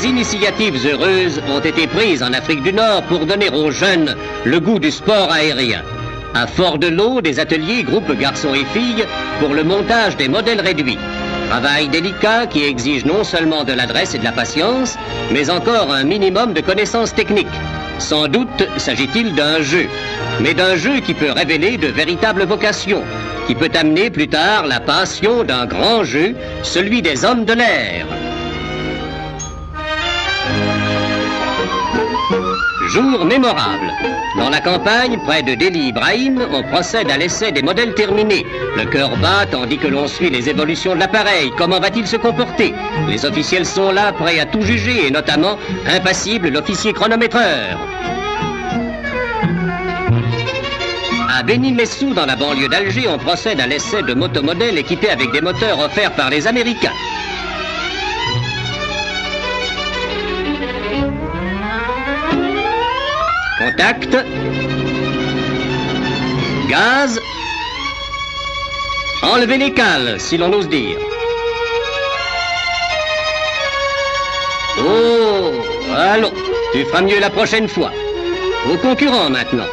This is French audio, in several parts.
Des initiatives heureuses ont été prises en Afrique du Nord pour donner aux jeunes le goût du sport aérien. À Fort-de-L'Eau, des ateliers groupent garçons et filles pour le montage des modèles réduits. Travail délicat qui exige non seulement de l'adresse et de la patience, mais encore un minimum de connaissances techniques. Sans doute s'agit-il d'un jeu, mais d'un jeu qui peut révéler de véritables vocations, qui peut amener plus tard la passion d'un grand jeu, celui des hommes de l'air. Jour mémorable. Dans la campagne, près de Deli Ibrahim, on procède à l'essai des modèles terminés. Le cœur bat tandis que l'on suit les évolutions de l'appareil. Comment va-t-il se comporter? Les officiels sont là, prêts à tout juger, et notamment, impassible, l'officier chronométreur. À Beni Messou, dans la banlieue d'Alger, on procède à l'essai de motomodèles équipés avec des moteurs offerts par les Américains. Contact. Gaz. Enlevez les cales, si l'on ose dire. Oh, allons, tu feras mieux la prochaine fois. Au concurrent maintenant.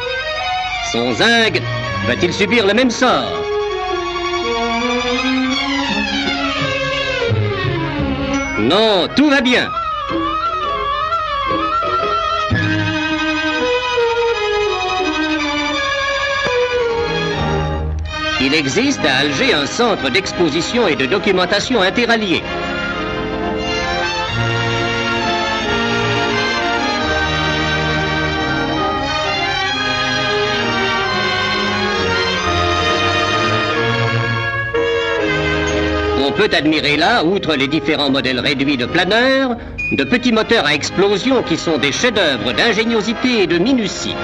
Son zinc va-t-il subir le même sort? Non, tout va bien. Il existe à Alger un centre d'exposition et de documentation interallié. On peut admirer là, outre les différents modèles réduits de planeurs, de petits moteurs à explosion qui sont des chefs-d'œuvre d'ingéniosité et de minutie.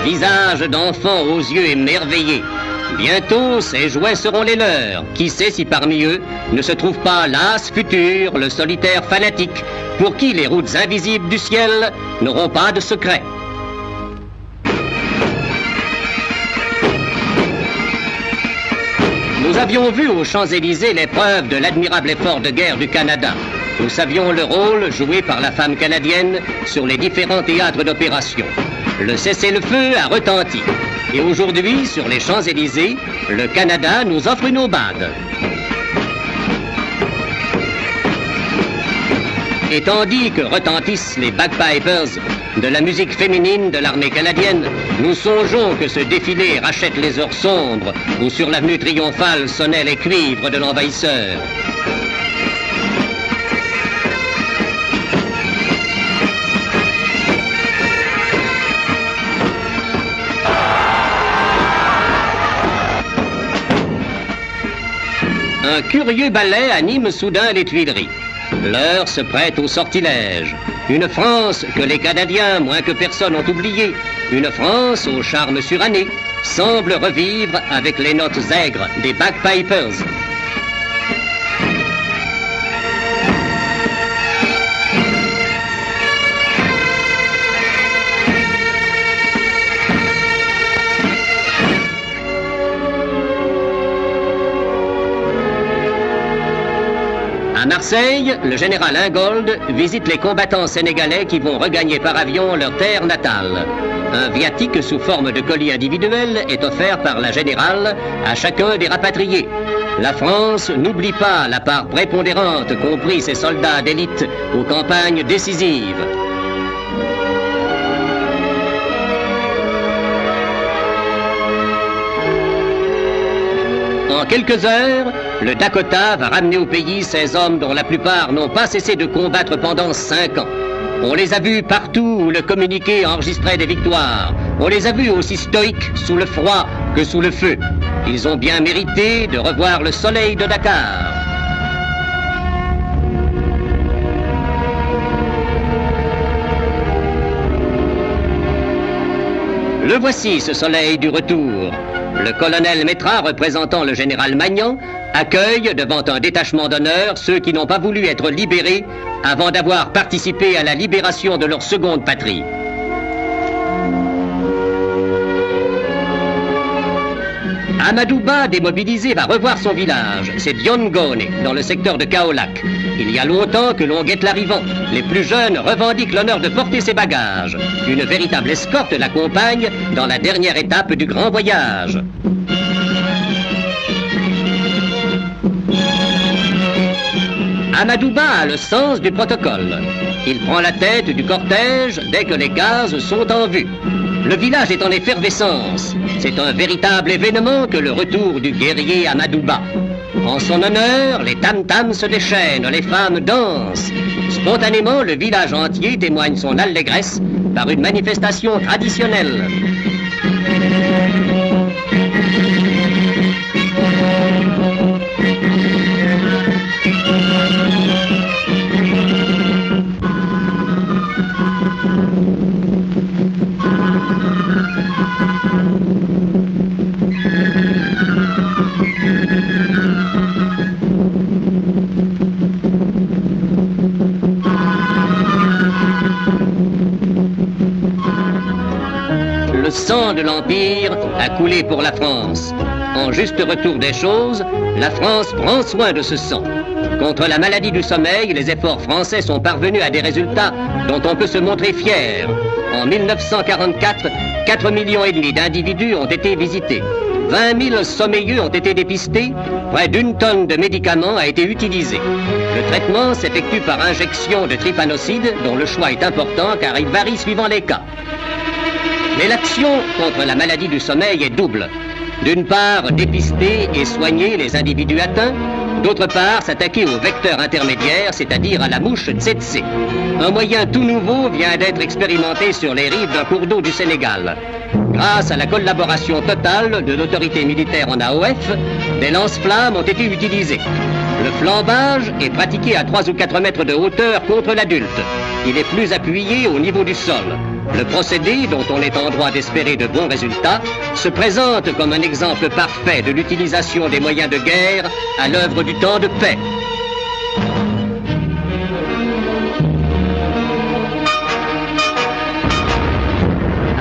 Visage d'enfants aux yeux émerveillés. Bientôt, ces jouets seront les leurs. Qui sait si parmi eux ne se trouve pas l'as futur, le solitaire fanatique, pour qui les routes invisibles du ciel n'auront pas de secret. Nous avions vu aux Champs-Élysées l'épreuve de l'admirable effort de guerre du Canada. Nous savions le rôle joué par la femme canadienne sur les différents théâtres d'opération. Le cessez-le-feu a retenti. Et aujourd'hui, sur les Champs-Élysées, le Canada nous offre une aubade. Et tandis que retentissent les bagpipers de la musique féminine de l'armée canadienne, nous songeons que ce défilé rachète les heures sombres où sur l'avenue triomphale sonnaient les cuivres de l'envahisseur. Un curieux ballet anime soudain les Tuileries. L'heure se prête au sortilège. Une France que les Canadiens, moins que personne, ont oubliée. Une France au charme suranné semble revivre avec les notes aigres des bagpipers. À Marseille, le général Ingold visite les combattants sénégalais qui vont regagner par avion leur terre natale. Un viatique sous forme de colis individuel est offert par la générale à chacun des rapatriés. La France n'oublie pas la part prépondérante qu'ont pris ses soldats d'élite aux campagnes décisives. En quelques heures, le Dakota va ramener au pays ces hommes dont la plupart n'ont pas cessé de combattre pendant 5 ans. On les a vus partout où le communiqué enregistrait des victoires. On les a vus aussi stoïques sous le froid que sous le feu. Ils ont bien mérité de revoir le soleil de Dakar. Le voici, ce soleil du retour. Le colonel Métra, représentant le général Magnan, accueille devant un détachement d'honneur ceux qui n'ont pas voulu être libérés avant d'avoir participé à la libération de leur seconde patrie. Amadouba, démobilisé, va revoir son village. C'est Diongone, dans le secteur de Kaolack. Il y a longtemps que l'on guette l'arrivant. Les plus jeunes revendiquent l'honneur de porter ses bagages. Une véritable escorte l'accompagne dans la dernière étape du grand voyage. Amadouba a le sens du protocole. Il prend la tête du cortège dès que les cases sont en vue. Le village est en effervescence. C'est un véritable événement que le retour du guerrier Amadouba. En son honneur, les tam-tams se déchaînent, les femmes dansent. Spontanément, le village entier témoigne son allégresse par une manifestation traditionnelle. Le sang de l'Empire a coulé pour la France. En juste retour des choses, la France prend soin de ce sang. Contre la maladie du sommeil, les efforts français sont parvenus à des résultats dont on peut se montrer fier. En 1944, 4,5 millions d'individus ont été visités. 20 000 sommeilleux ont été dépistés. Près d'1 tonne de médicaments a été utilisé. Le traitement s'effectue par injection de trypanoside, dont le choix est important car il varie suivant les cas. Mais l'action contre la maladie du sommeil est double. D'une part, dépister et soigner les individus atteints. D'autre part, s'attaquer au vecteur intermédiaire, c'est-à-dire à la mouche tsetse. Un moyen tout nouveau vient d'être expérimenté sur les rives d'un cours d'eau du Sénégal. Grâce à la collaboration totale de l'autorité militaire en AOF, des lance-flammes ont été utilisés. Le flambage est pratiqué à 3 ou 4 mètres de hauteur contre l'adulte. Il est plus appuyé au niveau du sol. Le procédé, dont on est en droit d'espérer de bons résultats, se présente comme un exemple parfait de l'utilisation des moyens de guerre à l'œuvre du temps de paix.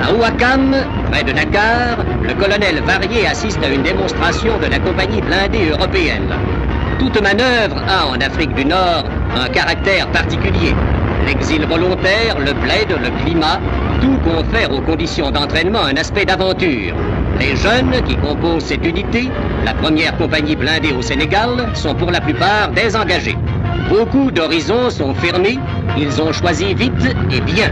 À Ouakam, près de Dakar, le colonel Varier assiste à une démonstration de la compagnie blindée européenne. Toute manœuvre a en Afrique du Nord un caractère particulier. L'exil volontaire, le bled, le climat, tout confère aux conditions d'entraînement un aspect d'aventure. Les jeunes qui composent cette unité, la première compagnie blindée au Sénégal, sont pour la plupart désengagés. Beaucoup d'horizons sont fermés, ils ont choisi vite et bien.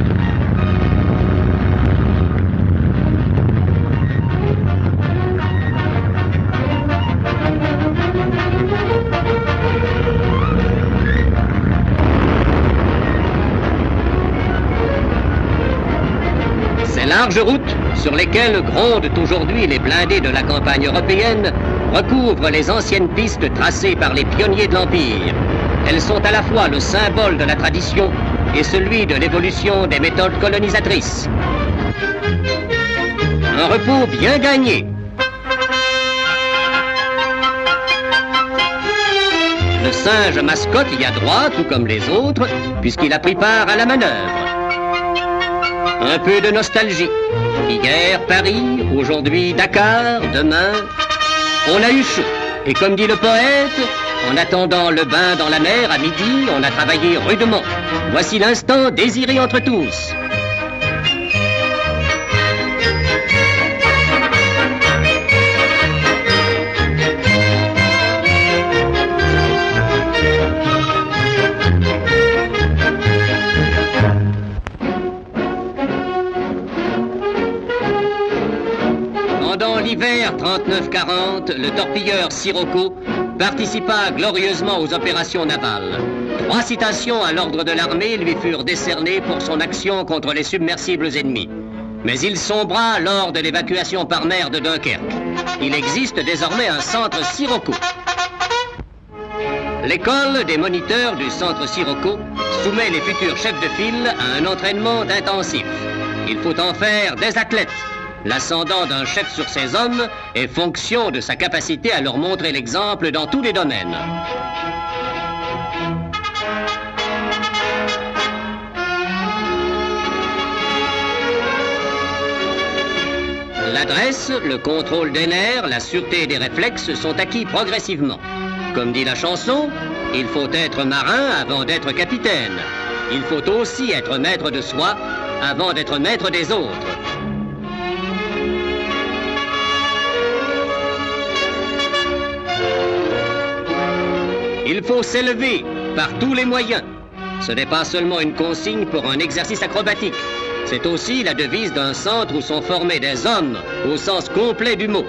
Larges routes sur lesquelles grondent aujourd'hui les blindés de la campagne européenne recouvrent les anciennes pistes tracées par les pionniers de l'Empire. Elles sont à la fois le symbole de la tradition et celui de l'évolution des méthodes colonisatrices. Un repos bien gagné. Le singe mascotte y a droit, tout comme les autres, puisqu'il a pris part à la manœuvre. Un peu de nostalgie. Hier, Paris, aujourd'hui, Dakar, demain, on a eu chaud. Et comme dit le poète, en attendant le bain dans la mer à midi, on a travaillé rudement. Voici l'instant désiré entre tous. Pendant l'hiver 39-40, le torpilleur Sirocco participa glorieusement aux opérations navales. 3 citations à l'ordre de l'armée lui furent décernées pour son action contre les submersibles ennemis. Mais il sombra lors de l'évacuation par mer de Dunkerque. Il existe désormais un centre Sirocco. L'école des moniteurs du centre Sirocco soumet les futurs chefs de file à un entraînement intensif. Il faut en faire des athlètes. L'ascendant d'un chef sur ses hommes est fonction de sa capacité à leur montrer l'exemple dans tous les domaines. L'adresse, le contrôle des nerfs, la sûreté des réflexes sont acquis progressivement. Comme dit la chanson, il faut être marin avant d'être capitaine. Il faut aussi être maître de soi avant d'être maître des autres. Il faut s'élever par tous les moyens. Ce n'est pas seulement une consigne pour un exercice acrobatique. C'est aussi la devise d'un centre où sont formés des hommes, au sens complet du mot.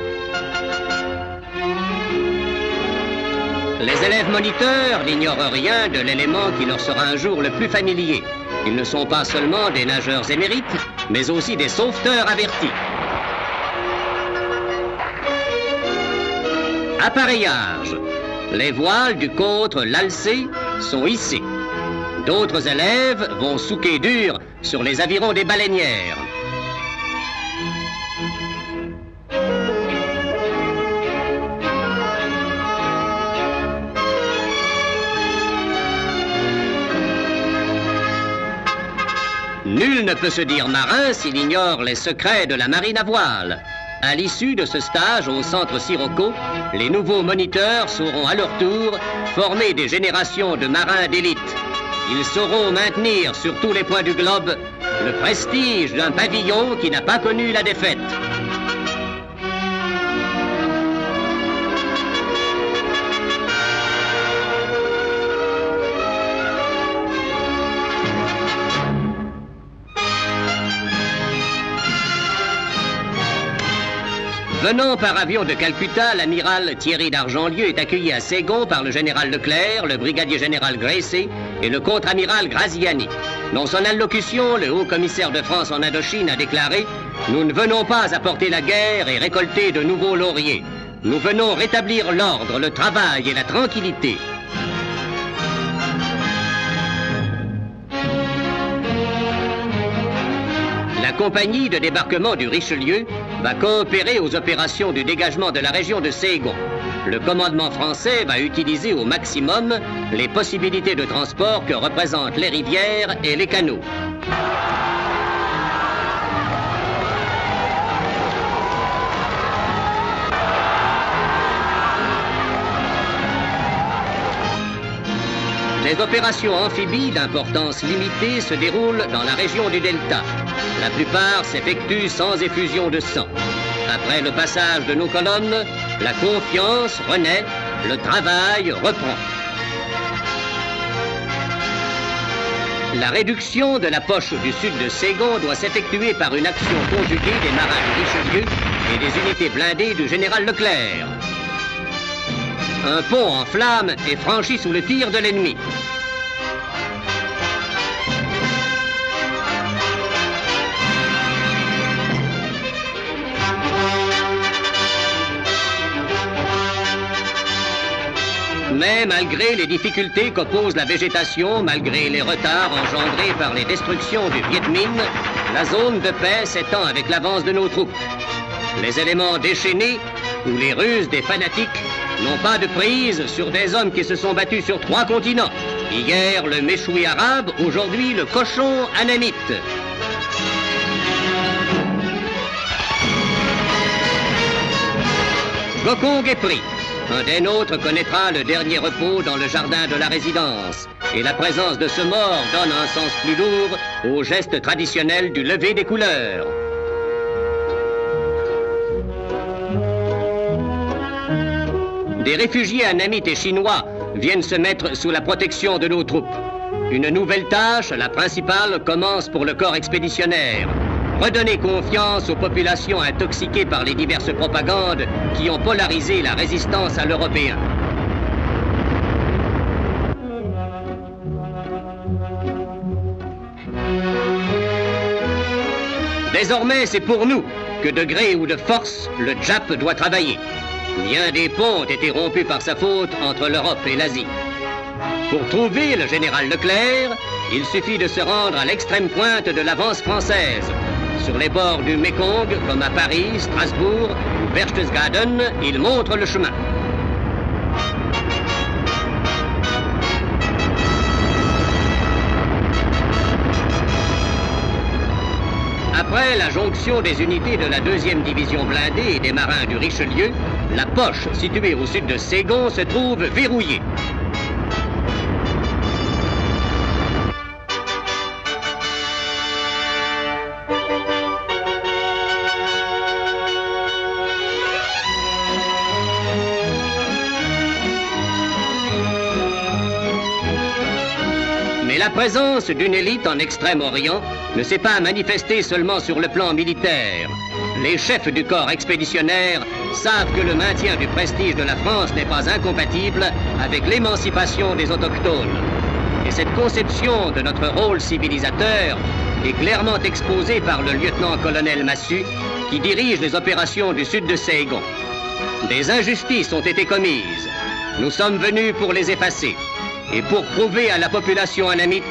Les élèves moniteurs n'ignorent rien de l'élément qui leur sera un jour le plus familier. Ils ne sont pas seulement des nageurs émérites, mais aussi des sauveteurs avertis. Appareillage. Les voiles du contre l'alcé sont hissées. D'autres élèves vont souquer dur sur les avirons des baleinières. Nul ne peut se dire marin s'il ignore les secrets de la marine à voile. À l'issue de ce stage au centre Sirocco, les nouveaux moniteurs sauront à leur tour former des générations de marins d'élite. Ils sauront maintenir sur tous les points du globe le prestige d'un pavillon qui n'a pas connu la défaite. Venant par avion de Calcutta, l'amiral Thierry d'Argentlieu est accueilli à Saigon par le général Leclerc, le brigadier général Gracie et le contre-amiral Graziani. Dans son allocution, le haut-commissaire de France en Indochine a déclaré « Nous ne venons pas apporter la guerre et récolter de nouveaux lauriers. Nous venons rétablir l'ordre, le travail et la tranquillité. » La compagnie de débarquement du Richelieu va coopérer aux opérations du dégagement de la région de Saigon. Le commandement français va utiliser au maximum les possibilités de transport que représentent les rivières et les canaux. Les opérations amphibies d'importance limitée se déroulent dans la région du Delta. La plupart s'effectuent sans effusion de sang. Après le passage de nos colonnes, la confiance renaît, le travail reprend. La réduction de la poche du sud de Saigon doit s'effectuer par une action conjuguée des marins du Richelieu et des unités blindées du général Leclerc. Un pont en flammes est franchi sous le tir de l'ennemi. Mais malgré les difficultés qu'oppose la végétation, malgré les retards engendrés par les destructions du Viet Minh, la zone de paix s'étend avec l'avance de nos troupes. Les éléments déchaînés ou les ruses des fanatiques n'ont pas de prise sur des hommes qui se sont battus sur 3 continents. Hier, le méchoui arabe, aujourd'hui, le cochon anamite. Gokong est pris. Un des nôtres connaîtra le dernier repos dans le jardin de la résidence. Et la présence de ce mort donne un sens plus lourd au geste traditionnel du lever des couleurs. Des réfugiés anamites et chinois viennent se mettre sous la protection de nos troupes. Une nouvelle tâche, la principale, commence pour le corps expéditionnaire. Redonner confiance aux populations intoxiquées par les diverses propagandes qui ont polarisé la résistance à l'européen. Désormais, c'est pour nous que de gré ou de force, le Jap doit travailler. Bien des ponts ont été rompus par sa faute entre l'Europe et l'Asie. Pour trouver le général Leclerc, il suffit de se rendre à l'extrême pointe de l'avance française. Sur les bords du Mekong, comme à Paris, Strasbourg ou Berchtesgaden, il montre le chemin. Après la jonction des unités de la 2e division blindée et des marins du Richelieu, la poche située au sud de Ségon se trouve verrouillée. Mais la présence d'une élite en Extrême-Orient ne s'est pas manifestée seulement sur le plan militaire. Les chefs du corps expéditionnaire savent que le maintien du prestige de la France n'est pas incompatible avec l'émancipation des autochtones. Et cette conception de notre rôle civilisateur est clairement exposée par le lieutenant-colonel Massu, qui dirige les opérations du sud de Ségon. Des injustices ont été commises. Nous sommes venus pour les effacer. Et pour prouver à la population annamite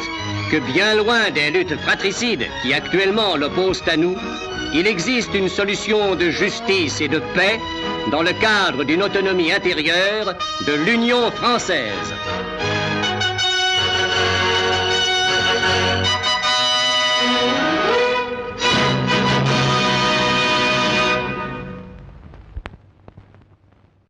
que bien loin des luttes fratricides qui actuellement l'opposent à nous, il existe une solution de justice et de paix dans le cadre d'une autonomie intérieure de l'Union française.